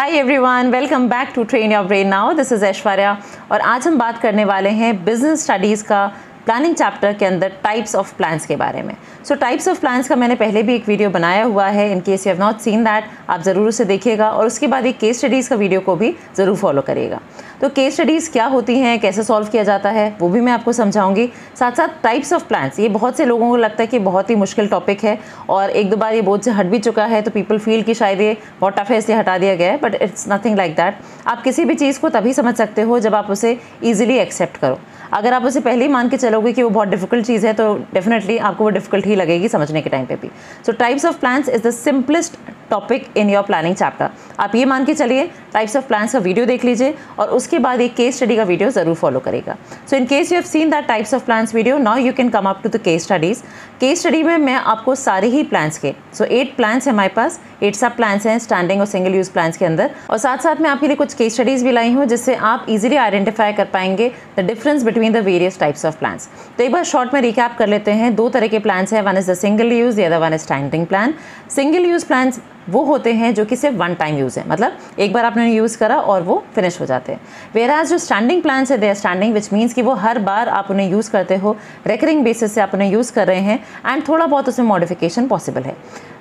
Hi everyone, welcome back to train your brain now. This is Aishwarya और आज हम बात करने वाले हैं बिजनेस स्टडीज़ का प्लानिंग चैप्टर के अंदर टाइप्स ऑफ प्लान्स के बारे में। सो टाइप्स ऑफ प्लान्स का मैंने पहले भी एक वीडियो बनाया हुआ है। इन case you have not seen that, आप ज़रूर उसे देखिएगा और उसके बाद एक केस स्टडीज़ का वीडियो को भी ज़रूर फॉलो करिएगा। तो केस स्टडीज़ क्या होती हैं, कैसे सॉल्व किया जाता है, वो भी मैं आपको समझाऊंगी। साथ साथ टाइप्स ऑफ प्लान्स, ये बहुत से लोगों को लगता है कि बहुत ही मुश्किल टॉपिक है और एक दो बार ये बोझ से हट भी चुका है, तो पीपल फील कि शायद ये बहुत टफ है इसलिए हटा दिया गया है, but it's nothing like that. आप किसी भी चीज़ को तभी समझ सकते हो जब आप उसे ईजिली एक्सेप्ट करो। अगर आप उसे पहले ही मान के चलोगे कि वो बहुत डिफिकल्ट चीज़ है तो डेफिनेटली आपको वो डिफिकल्ट ही लगेगी समझने के टाइम पे भी। So types of plans is the simplest topic in your planning chapter. आप ये मान के चलिए, टाइप्स ऑफ प्लान्स का वीडियो देख लीजिए और उसके बाद एक केस स्टडी का वीडियो ज़रूर फॉलो करेगा। So in case you have seen that types of plans video, now you can come up to the case studies. Case study में मैं आपको सारे ही प्लान्स के 8 प्लान्स हैं हमारे पास, 8 सब प्लान्स हैं स्टैंडिंग और सिंगल यूज़ प्लान्स के अंदर, और साथ साथ मैं आपके लिए कुछ केस स्टडीज़ भी लाई हूँ जिससे आप इजीली आइडेंटिफाई कर पाएंगे the difference between the various types of plans. तो एक बार शॉर्ट में रिकैप कर लेते हैं। 2 तरह के प्लान्स हैं, one is the single use, the other one is standing plan. Single use plans वो होते हैं जो कि सिर्फ वन टाइम यूज़ है, मतलब एक बार आपने यूज़ करा और वो फिनिश हो जाते हैं। वेराज जो स्टैंडिंग प्लान्स है, they are standing, which means कि वो हर बार आप उन्हें यूज़ करते हो, रेकरिंग बेसिस से आप उन्हें यूज़ कर रहे हैं एंड थोड़ा बहुत उसमें मॉडिफिकेशन पॉसिबल है।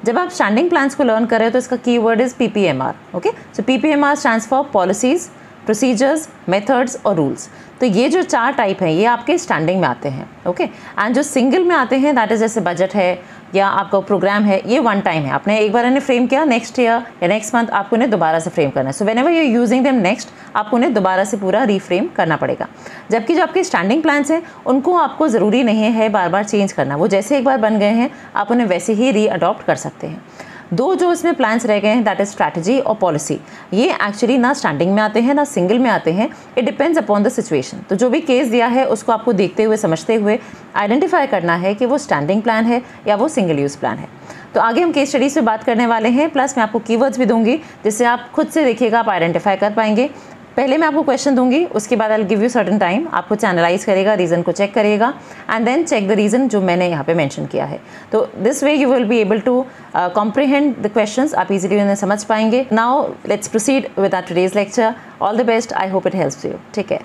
जब आप स्टैंडिंग प्लान्स को लर्न कर रहे हो तो इसका keyword is PPMR। Okay, so PPMR stands for policies, procedures, methods और रूल्स। तो ये जो 4 टाइप हैं ये आपके स्टैंडिंग में आते हैं। ओके, एंड जो सिंगल में आते हैं दैट इज़ जैसे बजट है या आपका प्रोग्राम है, ये वन टाइम है। आपने एक बार इन्हें फ्रेम किया, नेक्स्ट ईयर या नेक्स्ट मंथ आपको इन्हें दोबारा से फ्रेम करना है। So whenever you using them next, आपको उन्हें दोबारा से पूरा रीफ्रेम करना पड़ेगा। जबकि जो आपके स्टैंडिंग प्लान्स हैं उनको आपको ज़रूरी नहीं है बार बार चेंज करना, वो जैसे एक बार बन गए हैं आप उन्हें वैसे ही रीअडॉप्ट कर सकते हैं। 2 जो इसमें प्लान्स रह गए हैं दैट इज़ स्ट्रैटेजी और पॉलिसी। ये एक्चुअली ना स्टैंडिंग में आते हैं ना सिंगल में आते हैं, it depends upon the situation. तो जो भी केस दिया है उसको आपको देखते हुए समझते हुए आइडेंटिफाई करना है कि वो स्टैंडिंग प्लान है या वो सिंगल यूज़ प्लान है। तो आगे हम केस स्टडीज़ पे बात करने वाले हैं, प्लस मैं आपको कीवर्ड्स भी दूंगी जिससे आप खुद से देखिएगा, आप आइडेंटिफाई कर पाएंगे। पहले मैं आपको क्वेश्चन दूंगी, उसके बाद I will give you certain time, आप कुछ एनालाइज करेगा, रीज़न को चेक करिएगा and then check the reason जो मैंने यहाँ पे मेंशन किया है। तो this way you will be able to comprehend the questions, आप इजीली उन्हें समझ पाएंगे। Now let's proceed with our today's lecture. All the best, I hope it helps you. ठीक है,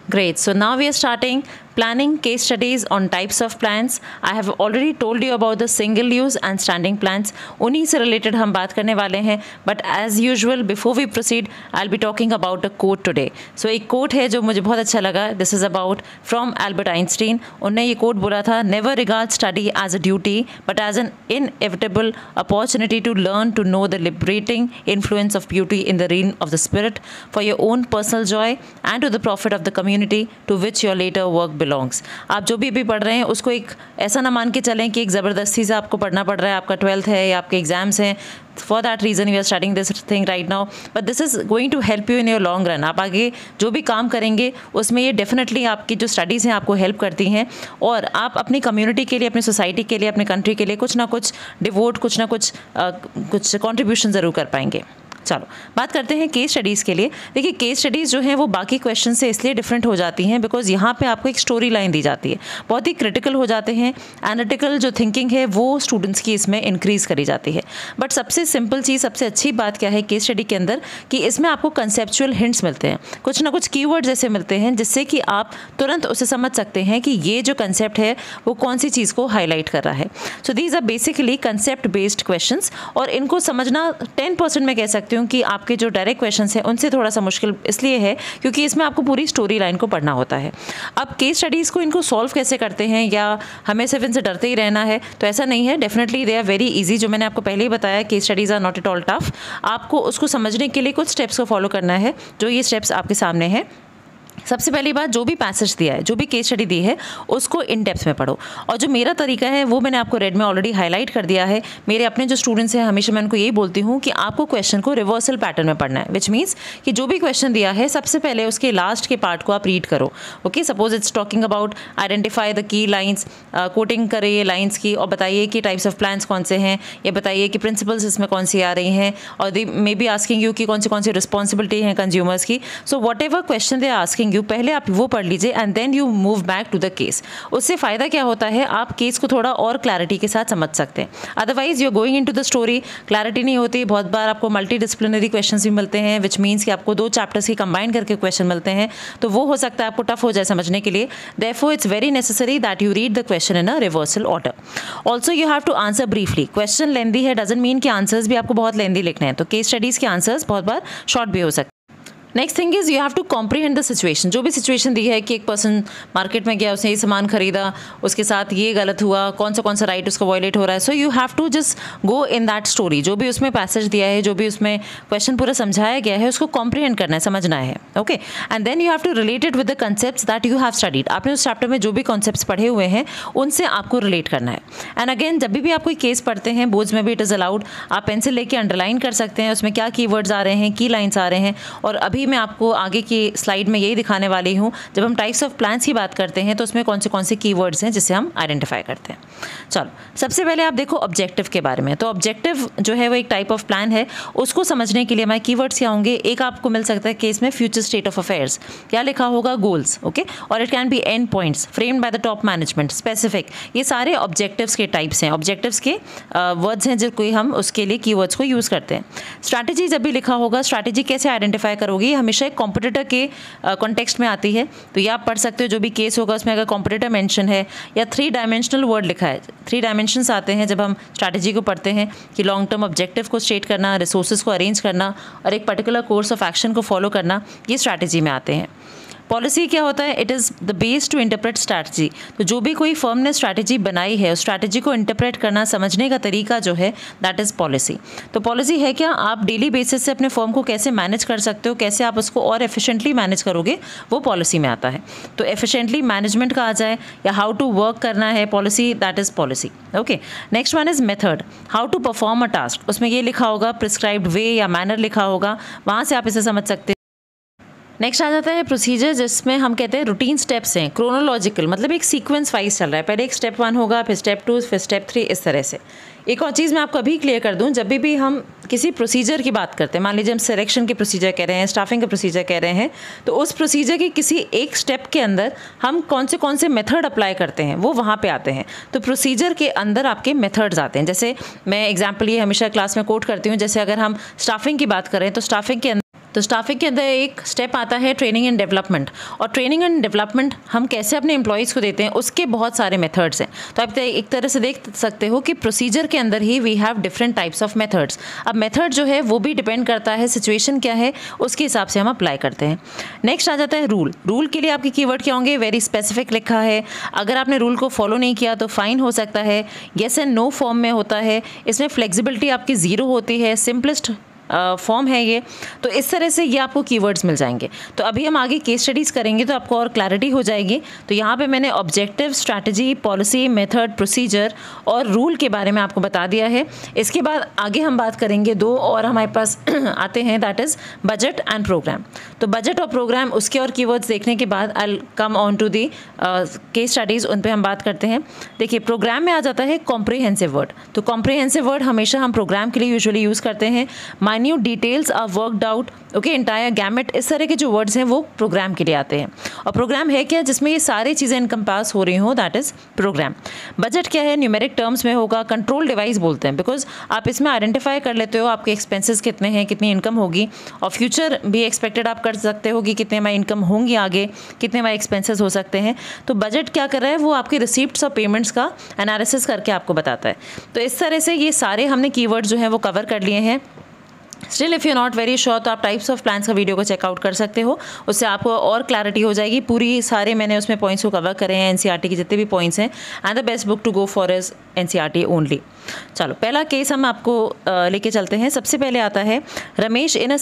great. So now we are starting planning case studies on types of plans. I have already told you about the single use and standing plans. उन्हीं से related हम बात करने वाले हैं, but as usual before we proceed I'll be talking about a quote today. So एक quote है जो मुझे बहुत अच्छा लगा. This is about from Albert Einstein. उन्होंने ये quote बोला था, never regard study as a duty but as an inevitable opportunity to learn to know the liberating influence of beauty in the realm of the spirit for your own personal joy and to the profit of the community to which your later work belongs. आप जो भी अभी पढ़ रहे हैं उसको एक ऐसा ना मान के चलें कि एक ज़बरदस्ती से आपको पढ़ना पड़ रहा है, आपका 12th है या आपके एग्जाम्स हैं, for that reason you are starting this thing right now, but this is going to help you in your long run. आप आगे जो भी काम करेंगे उसमें ये डेफिनेटली आपकी जो स्टडीज़ हैं आपको हेल्प करती हैं और आप अपनी कम्युनिटी के लिए, अपनी सोसाइटी के लिए, अपने कंट्री के लिए कुछ ना कुछ डिवोट, कुछ ना कुछ कॉन्ट्रीब्यूशन ज़रूर कर पाएंगे। चलो बात करते हैं केस स्टडीज़ के लिए। देखिए केस स्टडीज़ जो हैं वो बाकी क्वेश्चन से इसलिए डिफरेंट हो जाती हैं बिकॉज यहाँ पे आपको एक स्टोरी लाइन दी जाती है, बहुत ही क्रिटिकल हो जाते हैं, एनालिटिकल जो थिंकिंग है वो स्टूडेंट्स की इसमें इंक्रीज़ करी जाती है। बट सबसे सिंपल चीज़, सबसे अच्छी बात क्या है केस स्टडी के अंदर कि इसमें आपको कंसेप्चुअल हिंट्स मिलते हैं, कुछ ना कुछ कीवर्ड्स ऐसे मिलते हैं जिससे कि आप तुरंत उसे समझ सकते हैं कि ये जो कंसेप्ट है वो कौन सी चीज़ को हाईलाइट कर रहा है। So these are basically concept based questions और इनको समझना 10% मैं कह सकती हूँ कि आपके जो डायरेक्ट क्वेश्चंस हैं उनसे थोड़ा सा मुश्किल इसलिए है क्योंकि इसमें आपको पूरी स्टोरी लाइन को पढ़ना होता है। अब केस स्टडीज़ को इनको सॉल्व कैसे करते हैं या हमें सिर्फ इनसे डरते ही रहना है, तो ऐसा नहीं है। Definitely they are very easy. जो मैंने आपको पहले ही बताया, case studies are not at all tough. आपको उसको समझने के लिए कुछ स्टेप्स को फॉलो करना है, जो ये स्टेप्स आपके सामने हैं। सबसे पहली बात, जो भी पैसेज दिया है, जो भी केस स्टडी दी है उसको इन डेप्थ में पढ़ो। और जो मेरा तरीका है वो मैंने आपको रेड में ऑलरेडी हाईलाइट कर दिया है। मेरे अपने जो स्टूडेंट्स हैं हमेशा मैं उनको यही बोलती हूँ कि आपको क्वेश्चन को रिवर्सल पैटर्न में पढ़ना है, विच मीन्स कि जो भी क्वेश्चन दिया है सबसे पहले उसके लास्ट के पार्ट को आप रीड करो। Okay, suppose it's talking about identify the key lines, coating करिए लाइन्स की और बताइए कि टाइप्स ऑफ प्लान्स कौन से हैं, या बताइए कि प्रिंसिपल्स इसमें कौन सी आ रही हैं, और they may be asking you कि कौन सी रिस्पॉन्सिबिलिटी हैं कंज्यूमर्स की। So whatever question they are asking telling you, पहले आप वो पढ़ लीजिए and then you move back to the case. उससे फ़ायदा क्या होता है, आप केस को थोड़ा और क्लैरिटी के साथ समझ सकते हैं। Otherwise you are going into the story, clarity नहीं होती। बहुत बार आपको मल्टी डिसिप्लिनरी क्वेश्चंस भी मिलते हैं, विच मीन्स कि आपको 2 चैप्टर्स की कंबाइन करके क्वेश्चन मिलते हैं, तो वो हो सकता है आपको टफ हो जाए समझने के लिए। Therefore it's very necessary that you read the question in a reversal order. Also you have to answer briefly. Question lengthy है डजंट मीन कि आंसर्स भी आपको बहुत लेंदी लिखने हैं, तो केस स्टडीज़ के आंसर्स बहुत बार शॉर्ट भी हो सकते हैं। Next thing is you have to comprehend the situation. जो भी सिचुएशन दी है कि एक पर्सन मार्केट में गया, उसने ये सामान खरीदा, उसके साथ ये गलत हुआ, कौन सा राइट उसका वायलेट हो रहा है, so you have to just go in that story. जो भी उसमें पैसेज दिया है, जो भी उसमें क्वेश्चन पूरा समझाया गया है, उसको कॉम्प्रीहेंड करना है, समझना है। Okay, and then you have to relate it with the concepts that you have studied. आपने उस चैप्टर में जो भी कॉन्सेप्ट्स पढ़े हुए हैं उनसे आपको रिलेट करना है। एंड अगेन जब भी आप कोई केस पढ़ते हैं, बोर्ड्स में भी इट इज़ अलाउड, आप पेंसिल लेके अंडरलाइन कर सकते हैं उसमें क्या कीवर्ड्स आ रहे हैं, की लाइन्स आ रहे हैं। और अभी मैं आपको आगे की स्लाइड में यही दिखाने वाली हूँ, जब हम टाइप्स ऑफ प्लान्स की बात करते हैं तो उसमें कौन से कीवर्ड्स हैं जिसे हम आइडेंटिफाई करते हैं। चलो, सबसे पहले आप देखो ऑब्जेक्टिव के बारे में। तो ऑब्जेक्टिव जो है वो एक टाइप ऑफ प्लान है, उसको समझने के लिए हमारे कीवर्ड्स क्या होंगे। एक आपको मिल सकता है केस में फ्यूचर स्टेट ऑफ अफेयर्स, क्या लिखा होगा, गोल्स। ओके, और it can be and points framed by the top management, specific. ये सारे ऑब्जेक्टिव्स के टाइप्स हैं, ऑब्जेक्टिव्स के वर्ड्स हैं जो कोई हम उसके लिए कीवर्ड्स को यूज़ करते हैं। स्ट्रैटेजी जब भी लिखा होगा, स्ट्रैटेजी कैसे आइडेंटिफाई करोगे, हमेशा एक कॉम्पिटिटर के कॉन्टेक्स्ट में आती है। तो ये आप पढ़ सकते हो, जो भी केस होगा उसमें अगर कॉम्पिटिटर मेंशन है या 3 डायमेंशनल वर्ड लिखा है, 3 डायमेंशंस आते हैं जब हम स्ट्रैटेजी को पढ़ते हैं कि लॉन्ग टर्म ऑब्जेक्टिव को स्टेट करना, रिसोर्सेज को अरेंज करना और एक पर्टिकुलर कोर्स ऑफ एक्शन को फॉलो करना, ये स्ट्रैटेजी में आते हैं। पॉलिसी क्या होता है, it is the base to interpret strategy. तो जो भी कोई फर्म ने स्ट्रैटेजी बनाई है, उस स्ट्रैटेजी को इंटरप्रेट करना, समझने का तरीका जो है, दैट इज़ पॉलिसी। तो पॉलिसी है क्या, आप डेली बेसिस से अपने फर्म को कैसे मैनेज कर सकते हो, कैसे आप उसको और एफिशिएंटली मैनेज करोगे, वो पॉलिसी में आता है। तो एफिशिएंटली मैनेजमेंट का आ जाए या हाउ टू वर्क करना है policy, that is policy. Okay, next one is method, how to perform a task. उसमें ये लिखा होगा, प्रिस्क्राइब्ड वे या मैनर लिखा होगा, वहाँ से आप इसे समझ सकते हैं। नेक्स्ट आ जाता है प्रोसीजर, जिसमें हम कहते हैं रूटीन स्टेप्स हैं, क्रोनोलॉजिकल, मतलब एक सीक्वेंस वाइज चल रहा है। पहले एक स्टेप 1 होगा, फिर स्टेप 2, फिर स्टेप 3, इस तरह से। एक और चीज़ मैं आपको अभी क्लियर कर दूं, जब भी हम किसी प्रोसीजर की बात करते हैं, मान लीजिए हम सिलेक्शन के प्रोसीजर कह रहे हैं, स्टाफिंग के प्रोसीजर कह रहे हैं, तो उस प्रोसीजर के किसी एक स्टेप के अंदर हम कौन से मेथड अप्लाई करते हैं, वो वहाँ पे आते हैं। तो प्रोसीजर के अंदर आपके मेथड्स आते हैं। जैसे मैं एग्जाम्पल ये हमेशा क्लास में कोट करती हूँ, जैसे अगर हम स्टाफिंग की बात करें तो स्टाफिंग के अंदर एक स्टेप आता है ट्रेनिंग एंड डेवलपमेंट। और ट्रेनिंग एंड डेवलपमेंट हम कैसे अपने एम्प्लॉयज़ को देते हैं, उसके बहुत सारे मेथड्स हैं। तो आप एक तरह से देख सकते हो कि प्रोसीजर के अंदर ही we have different types of methods. अब मेथड जो है वो भी डिपेंड करता है सिचुएशन क्या है, उसके हिसाब से हम अप्लाई करते हैं। नेक्स्ट आ जाता है रूल। रूल के लिए आपके कीवर्ड क्या होंगे, वेरी स्पेसिफिक लिखा है। अगर आपने रूल को फॉलो नहीं किया तो फाइन हो सकता है। येस एंड नो फॉर्म में होता है, इसमें फ्लेक्सिबिलिटी आपकी 0 होती है, सिंपलेस्ट फॉर्म है ये। तो इस तरह से ये आपको कीवर्ड्स मिल जाएंगे। तो अभी हम आगे केस स्टडीज़ करेंगे तो आपको और क्लैरिटी हो जाएगी। तो यहाँ पे मैंने objective, strategy, policy, method, procedure और रूल के बारे में आपको बता दिया है। इसके बाद आगे हम बात करेंगे 2 और हमारे पास आते हैं, that is budget and program. तो बजट और प्रोग्राम, उसके और कीवर्ड्स देखने के बाद I come on to the case studies, उन पर हम बात करते हैं। देखिए, प्रोग्राम में आ जाता है कॉम्प्रिहेंसिव वर्ड। तो कॉम्प्रिहेंसिव वर्ड हमेशा हम प्रोग्राम के लिए यूजुअली यूज़ करते हैं। Minute details are worked out, okay, entire gamut, इस तरह के जो वर्ड्स हैं वो प्रोग्राम के लिए आते हैं। और प्रोग्राम है क्या, जिसमें ये सारी चीज़ें इनकम्पास हो रही हों, दैट इज़ प्रोग्राम। बजट क्या है, न्यूमेरिक टर्म्स में होगा, कंट्रोल डिवाइस बोलते हैं, बिकॉज आप इसमें आइडेंटिफाई कर लेते हो आपके एक्सपेंसेस कितने हैं, कितनी इनकम होगी, और फ्यूचर भी एक्सपेक्टेड आप कर सकते हो कि कितने हमारी इनकम होंगी आगे, कितने हमारे एक्सपेंसेस हो सकते हैं। तो बजट क्या कर रहा है, वो आपके रिसीप्ट्स और पेमेंट्स का एनालिसिस करके आपको बताता है। तो इस तरह से ये सारे हमने कीवर्ड्स जो हैं वो कवर कर लिए हैं। Still if you not very sure तो आप टाइप्स ऑफ प्लान्स का वीडियो को चेकआउट कर सकते हो, उससे आपको और क्लैरिटी हो जाएगी। पूरी सारे मैंने उसमें पॉइंट्स को कवर करे हैं, एनसीईआरटी के जितने भी पॉइंट्स हैं। And the best book to go for is NCERT only. चलो, पहला केस हम आपको लेके चलते हैं। सबसे पहले आता है, Ramesh is a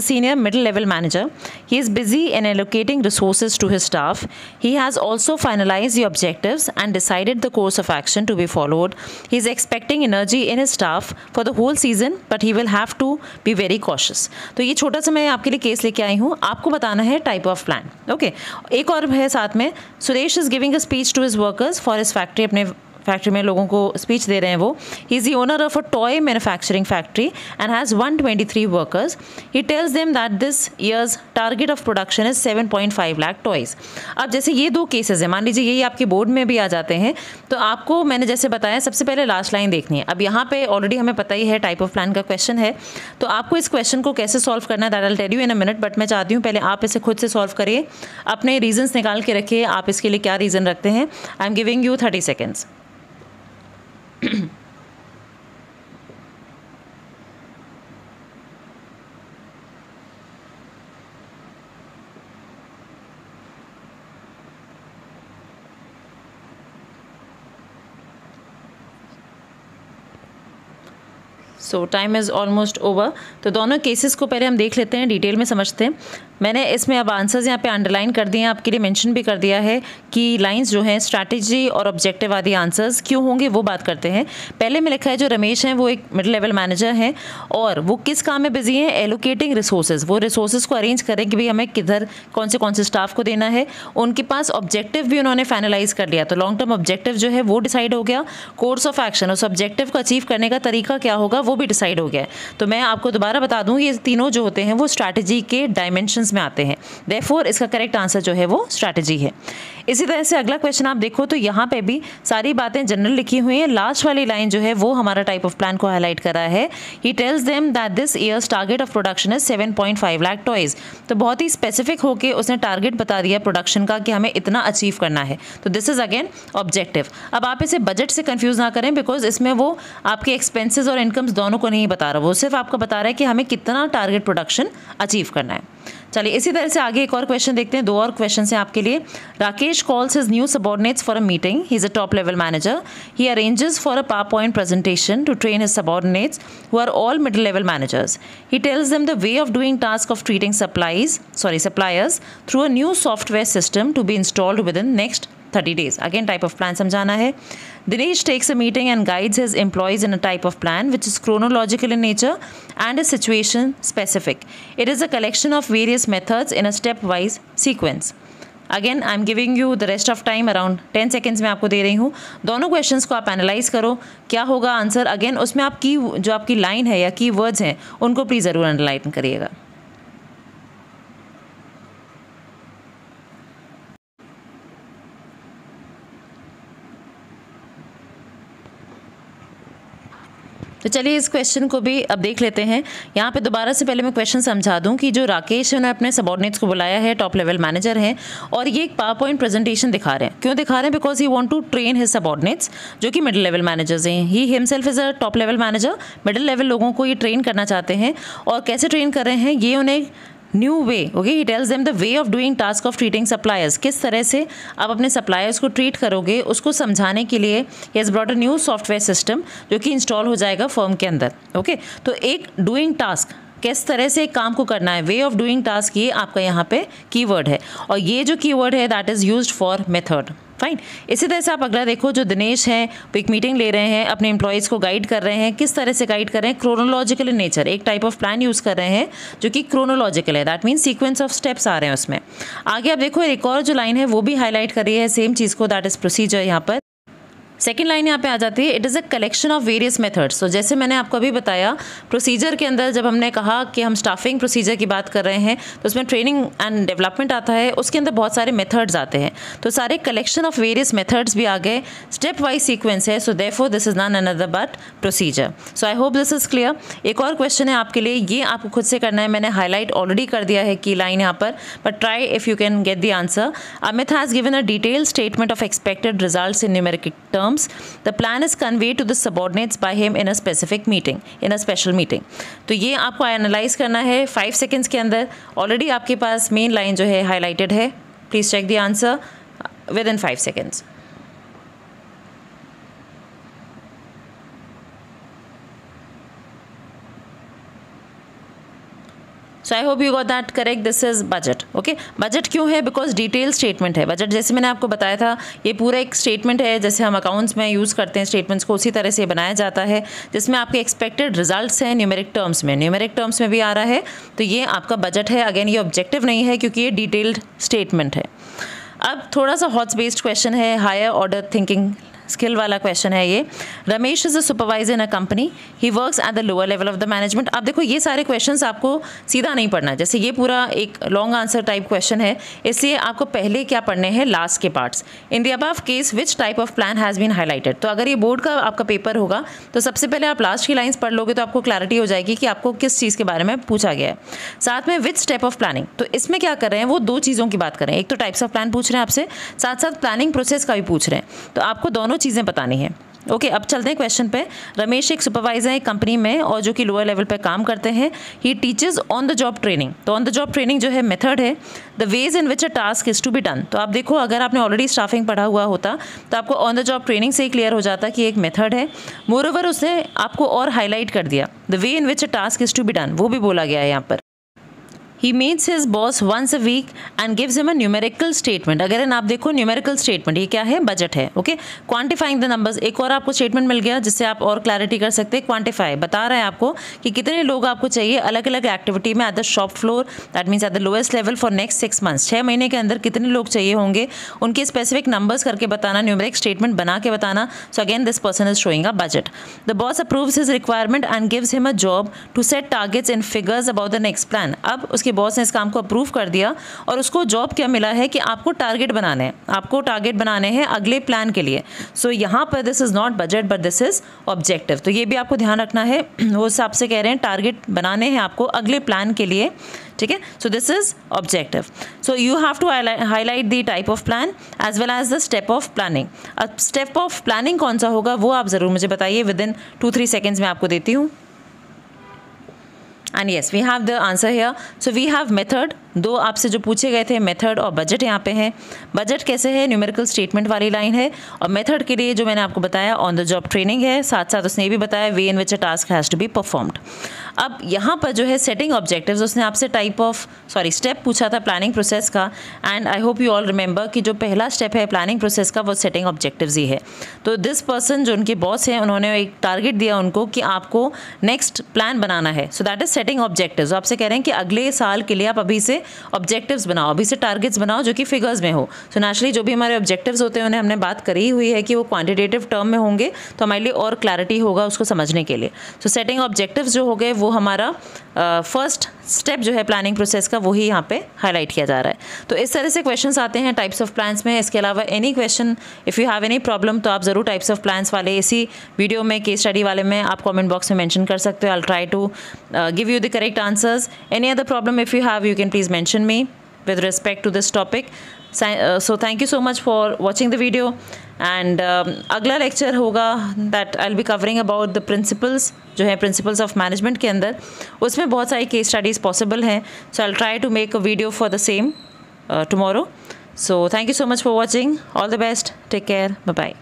senior middle level manager. He is busy in allocating resources to his staff. He has also finalized the objectives and decided the course of action to be followed. He is expecting energy in his staff for the whole season, but he will have to be very cautious. तो ये छोटा सा मैं आपके लिए case लेके आई हूँ, आपको बताना है टाइप ऑफ प्लान। ओके, एक और है साथ में, Suresh is giving a speech to his workers for his factory, अपने फैक्ट्री में लोगों को स्पीच दे रहे हैं वो, he is the owner of a toy manufacturing factory and has 123 workers. He tells them that this year's target of production is 7.5 lakh toys. अब जैसे ये दो केसेस हैं, मान लीजिए यही आपके बोर्ड में भी आ जाते हैं, तो आपको मैंने जैसे बताया सबसे पहले लास्ट लाइन देखनी है. अब यहाँ पे ऑलरेडी हमें पता ही है टाइप ऑफ प्लान का क्वेश्चन है, तो आपको इस क्वेश्चन को कैसे सॉल्व करना है that I will tell you in a minute. But मैं चाहती हूँ पहले आप इसे खुद से सॉल्व करिए, अपने रीजंस निकाल के रखिए, आप इसके लिए क्या रीज़न रखते हैं. I am giving you 30 seconds. So time is almost over. तो दोनों केसेस को पहले हम देख लेते हैं, डिटेल में समझते हैं. मैंने इसमें अब आंसर्स यहाँ पे अंडरलाइन कर दिए हैं, आपके लिए मेंशन भी कर दिया है कि लाइंस जो हैं स्ट्रैटेजी और ऑब्जेक्टिव आदि आंसर्स क्यों होंगे वो बात करते हैं. पहले में लिखा है जो रमेश हैं वो एक मिडिल लेवल मैनेजर हैं और वो किस काम में बिजी हैं, एलोकेटिंग रिसोर्सेज. वो रिसोर्सेज को अरेंज करें कि भाई हमें किधर कौन से स्टाफ को देना है. उनके पास ऑब्जेक्टिव भी उन्होंने फाइनलाइज कर लिया, तो लॉन्ग टर्म ऑब्जेक्टिव जो है वो डिसाइड हो गया. कोर्स ऑफ एक्शन, उस ऑब्जेक्टिव को अचीव करने का तरीका क्या होगा वो भी डिसाइड हो गया. तो मैं आपको दोबारा बता दूं, ये तीनों जो होते हैं वो स्ट्रैटेजी के डायमेंशंस में आते हैं. देयरफॉर इसका करेक्ट आंसर जो है वो स्ट्रैटेजी है. इसी तरह से अगला क्वेश्चन आप देखो तो यहाँ पे भी सारी बातें जनरल लिखी हुई हैं. लास्ट वाली लाइन जो है वो हमारा टाइप ऑफ प्लान को हाईलाइट कर रहा है. ही tells them that this year's target of production is 7.5 lakh toys. तो बहुत ही स्पेसिफिक होकर उसने टारगेट बता दिया प्रोडक्शन का कि हमें इतना अचीव करना है. तो दिस इज अगेन ऑब्जेक्टिव. अब आप इसे बजट से कंफ्यूज ना करें, बिकॉज इसमें वो आपके एक्सपेंसेस और इनकम्स दोनों को नहीं बता रहा, वो सिर्फ आपको बता रहा है कि हमें कितना टारगेट प्रोडक्शन अचीव करना है. चलिए इसी तरह से आगे एक और क्वेश्चन देखते हैं. 2 और क्वेश्चन हैं आपके लिए. Rakesh calls his new subordinates for a meeting. He is a top level manager. He arranges for a PowerPoint presentation to train his subordinates who are all middle level managers. He tells them the way of doing task of treating suppliers through a new software system to be installed within next 30 days. Again type of plan समझाना है. Dinesh takes a meeting and guides his employees in a type of plan which is chronological in nature and is situation specific. It is a collection of various methods in a stepwise sequence. Again I am giving you the rest of time, around 10 seconds में आपको दे रही हूँ. दोनों questions को आप analyse करो, क्या होगा आंसर. अगेन उसमें आप जो आपकी लाइन है या की वर्ड्स हैं उनको प्लीज़ ज़रूर अंडरलाइन करिएगा. तो चलिए इस क्वेश्चन को भी अब देख लेते हैं. यहाँ पे दोबारा से पहले मैं क्वेश्चन समझा दूँ कि जो राकेश है उन्होंने अपने सबॉर्डिनेट्स को बुलाया है, टॉप लेवल मैनेजर हैं, और ये एक PowerPoint प्रेजेंटेशन दिखा रहे हैं. क्यों दिखा रहे हैं? Because he want to train his subordinates जो कि मिडिल लेवल मैनेजर्स हैं. He himself is a top level manager. Middle level लोगों को ये ट्रेन करना चाहते हैं. और कैसे ट्रेन कर रहे हैं, ये उन्हें new way. Okay, he tells them the way of doing task of treating suppliers. किस तरह से आप अपने सप्लायर्स को ट्रीट करोगे उसको समझाने के लिए he has brought a new software system जो कि इंस्टॉल हो जाएगा फर्म के अंदर. ओके, तो एक डूइंग टास्क, किस तरह से एक काम को करना है, वे ऑफ डूइंग टास्क, ये आपका यहाँ पे कीवर्ड है. और ये जो कीवर्ड है that is used for method. Fine. इसी तरह से आप अगला देखो, जो दिनेश हैं वो एक मीटिंग ले रहे हैं, अपने एम्प्लॉयज़ को गाइड कर रहे हैं. किस तरह से गाइड कर रहे हैं? Chronological in nature. एक टाइप ऑफ प्लान यूज़ कर रहे हैं जो कि क्रोनोलॉजिकल है. That means sequence of steps आ रहे हैं उसमें. आगे आप देखो एक और जो लाइन है वो भी हाईलाइट कर रही है सेम चीज़ को, दैट इज़ प्रोसीजर. यहाँ पर सेकेंड लाइन यहाँ पे आ जाती है, it is a collection of various methods. तो जैसे मैंने आपको अभी बताया, प्रोसीजर के अंदर जब हमने कहा कि हम स्टाफिंग प्रोसीजर की बात कर रहे हैं तो उसमें ट्रेनिंग एंड डेवलपमेंट आता है, उसके अंदर बहुत सारे मेथड्स आते हैं. तो सारे कलेक्शन ऑफ वेरियस मेथड्स भी आ गए, स्टेप वाइज सीक्वेंस है. So therefore this is non another but procedure. So I hope this is clear. एक और क्वेश्चन है आपके लिए, ये आपको खुद से करना है. मैंने हाईलाइट ऑलरेडी कर दिया है की लाइन यहाँ पर, but try if you can get the answer. Amit has given a detailed statement of expected results in numeric terms. The plan is conveyed to the subordinates by him in a specific meeting, in a special meeting. तो ये आपको analyse करना है 5 seconds के अंदर. Already आपके पास main line जो है हाईलाइटेड है. Please check the answer within 5 seconds. So I hope you got that correct. This is budget. Okay, budget क्यों है? बिकॉज डिटेल स्टेटमेंट है. बजट जैसे मैंने आपको बताया था, ये पूरा एक स्टेटमेंट है, जैसे हम अकाउंट्स में यूज़ करते हैं स्टेटमेंट्स को, उसी तरह से बनाया जाता है, जिसमें आपके एक्सपेक्टेड रिजल्ट्स हैं न्यूमेरिक टर्म्स में. न्यूमेरिक टर्म्स में भी आ रहा है, तो ये आपका बजट है. अगेन ये ऑब्जेक्टिव नहीं है क्योंकि ये डिटेल्ड स्टेटमेंट है. अब थोड़ा सा हॉट्स बेस्ड क्वेश्चन है, हायर ऑर्डर थिंकिंग स्किल वाला क्वेश्चन है ये। Ramesh is a supervisor in a company, he works at the lower level of the management. आप देखो ये सारे क्वेश्चंस आपको सीधा नहीं पढ़ना, जैसे ये पूरा एक लॉन्ग आंसर टाइप क्वेश्चन है, इसलिए आपको पहले क्या पढ़ने हैं, लास्ट के parts. In the above case which type of plan has been highlighted. तो अगर ये बोर्ड का आपका पेपर होगा तो सबसे पहले आप लास्ट की लाइन्स पढ़ लोगे तो आपको क्लैरिटी हो जाएगी कि आपको किस चीज़ के बारे में पूछा गया है। साथ में विच स्टेप ऑफ प्लानिंग, तो इसमें क्या कर रहे हैं वो दो चीज़ों की बात कर रहे हैं, एक तो टाइप्स ऑफ प्लान पूछ रहे हैं आपसे, साथ साथ प्लानिंग प्रोसेस का भी पूछ रहे हैं, तो आपको दोनों चीज़ें बतानी है। ओके, अब चलते हैं क्वेश्चन पे। रमेश एक सुपरवाइजर है कंपनी में और जो कि लोअर लेवल पे काम करते हैं। He teaches on the job training, तो ऑन द जॉब ट्रेनिंग जो है मेथड है, the ways in which a task is to be done. तो आप देखो अगर आपने ऑलरेडी स्टाफिंग पढ़ा हुआ होता तो आपको ऑन द जॉब ट्रेनिंग से ही क्लियर हो जाता कि एक मेथड है। मोरओवर उसने आपको और हाईलाइट कर दिया, the way in which a task is to be done, वो भी बोला गया है यहाँ पर। He meets his boss once a week and gives him a numerical statement। अगर आप देखो न्यूमेरिकल स्टेटमेंट ये क्या है, बजट है। ओके, क्वांटिफाइंग द नंबर्स, एक और आपको स्टेटमेंट मिल गया जिससे आप और क्लैरिटी कर सकते हैं। क्वांटिफाई बता रहा है आपको कि कितने लोग आपको चाहिए अलग अलग एक्टिविटी में at the shop floor, that means at the lowest level for next 6 months. 6 महीने के अंदर कितने लोग चाहिए होंगे, उनके स्पेसिफिक नंबर्स करके बताना, न्यूमेरिक स्टेटमेंट बना के बताना। So again this person is showing a budget. The boss approves his requirement and gives him a job to set targets in figures about the next plan. अब उसके boss ने इस काम को अप्रूव कर दिया और उसको जॉब क्या मिला है कि आपको टारगेट बनाने हैं, आपको टारगेट बनाने हैं अगले प्लान के लिए। सो यहाँ पर this is not budget but this is objective, तो ये भी आपको ध्यान रखना है। वो हिसाब से कह रहे हैं टारगेट बनाने हैं आपको अगले प्लान के लिए, ठीक है। So this is objective. So you have to highlight the type of plan as well as the step of planning. अब स्टेप ऑफ प्लानिंग कौन सा होगा वो आप ज़रूर मुझे बताइए, विद इन 2-3 सेकेंड्स में आपको देती हूँ। And yes we have the answer here. So we have method, दो आपसे जो पूछे गए थे मेथड और बजट यहाँ पे है। बजट कैसे है, न्यूमेरिकल स्टेटमेंट वाली लाइन है, और मेथड के लिए जो मैंने आपको बताया ऑन द जॉब ट्रेनिंग है, साथ साथ उसने ये भी बताया way in which a task has to be performed. अब यहाँ पर जो है सेटिंग ऑब्जेक्टिव्स, उसने आपसे स्टेप पूछा था प्लानिंग प्रोसेस का, and I hope you all remember कि जो पहला स्टेप है प्लानिंग प्रोसेस का वो सेटिंग ऑब्जेक्टिव्स ही है। तो दिस पर्सन जो उनके बॉस हैं उन्होंने एक टारगेट दिया उनको कि आपको नेक्स्ट प्लान बनाना है, so that is setting objectives. आपसे कह रहे हैं कि अगले साल के लिए आप अभी से ऑब्जेक्टिव्स बनाओ, अभी से टारगेट्स बनाओ जो कि फिगर्स में हो। सो नेचुरली जो भी हमारे ऑब्जेक्टिव्स होते हैं उन्हें हमने बात करी हुई है कि वो क्वांटिटेटिव टर्म में होंगे, तो हमारे लिए और क्लैरिटी होगा उसको समझने के लिए। सो सेटिंग ऑब्जेक्टिव्स जो हो गए वो हमारा फर्स्ट स्टेप जो है प्लानिंग प्रोसेस का, वही यहाँ पे हाईलाइट किया जा रहा है। तो इस तरह से क्वेश्चंस आते हैं टाइप्स ऑफ प्लान्स में। इसके अलावा any question if you have any problem तो आप ज़रूर टाइप्स ऑफ प्लान्स वाले इसी वीडियो में, केस स्टडी वाले में आप कमेंट बॉक्स में मेंशन कर सकते हो। I will try to give you the correct answers. Any other problem if you have you can please mention me with respect to this topic. So thank you so much for watching the video, and अगला lecture होगा that I'll be covering about the principles जो है principles of management के अंदर, उसमें बहुत सारी case studies possible हैं. So I'll try to make a video for the same tomorrow. So thank you so much for watching. All the best. Take care. Bye bye.